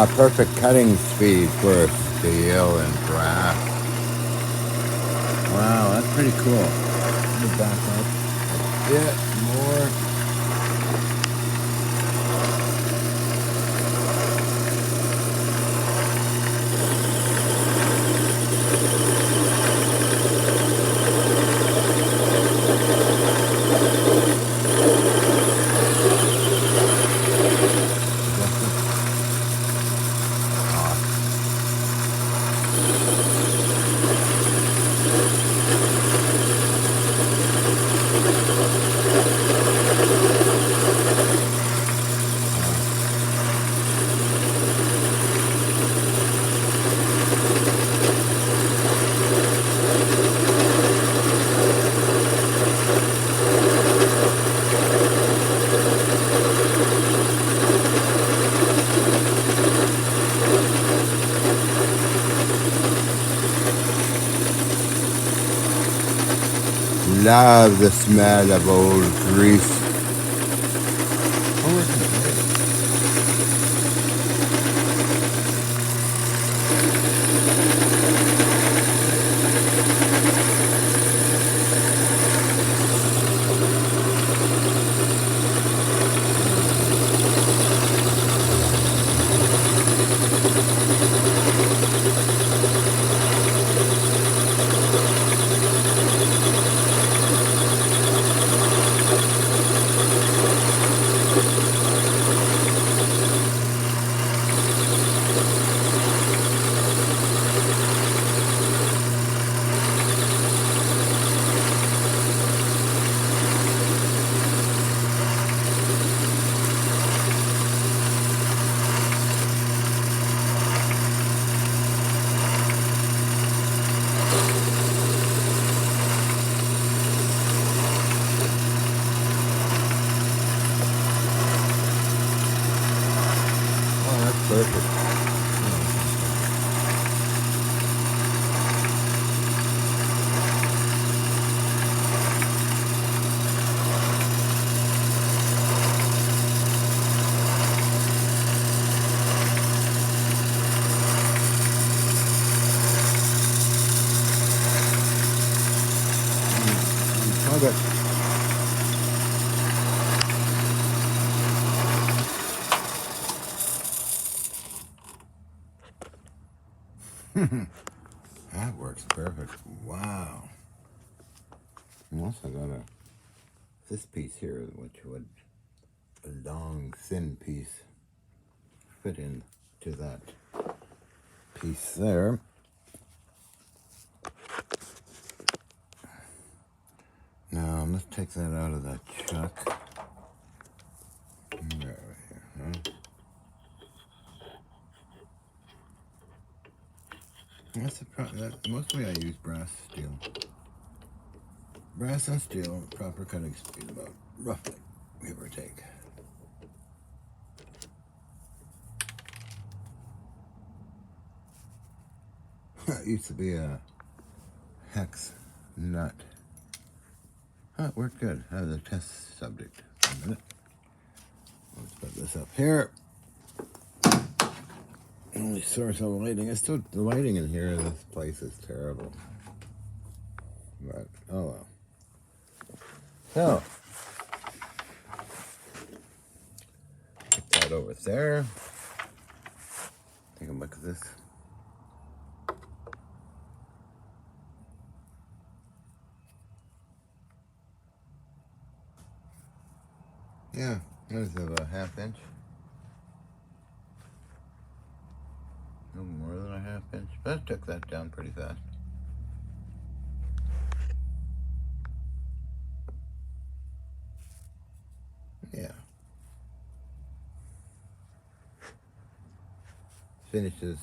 perfect cutting speed for steel and brass. Wow, that's pretty cool. Let me back up a bit more. Love the smell of old grease. Perfect. Okay. That works perfect. Wow. And also got this piece here, which would a long, thin piece fit into that piece there. Now let's take that out of that chuck. Right here, huh? That's mostly I use brass steel. Brass and steel, proper cutting speed, about roughly, give or take. That used to be a hex nut. Oh, it worked good. That was a test subject. A minute. Let's put this up here. Only source of lighting. It's still the lighting in here. This place is terrible. But oh well. So put that over there. Take a look at this. Yeah, there's a ½ inch. No more than a ½ inch. But I took that down pretty fast. Yeah. Finished this,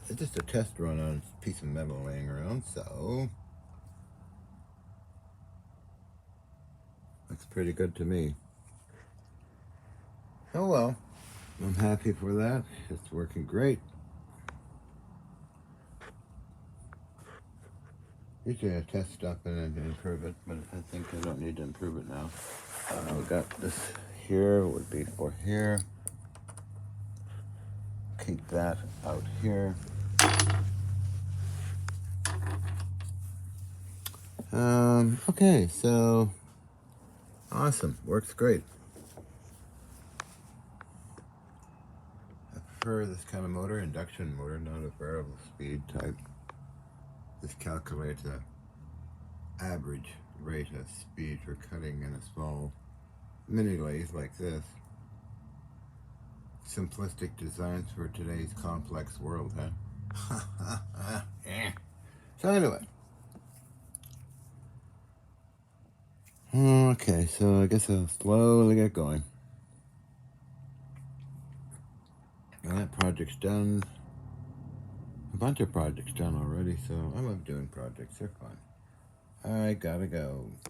it's just a test run on a piece of metal laying around, so looks pretty good to me. Oh well, I'm happy for that. It's working great. Usually I test stuff and improve it, but I think I don't need to improve it now. We got this here, would be for here. keep that out here. Okay, so awesome, works great. I prefer this kind of motor, induction motor, not a variable speed type. This calculates the average rate of speed for cutting in a small mini lathe like this. Simplistic designs for today's complex world, huh? So anyway. Okay, so I guess I'll slowly get going. Well, that project's done. A bunch of projects done already, so I love doing projects. They're fun. I gotta go.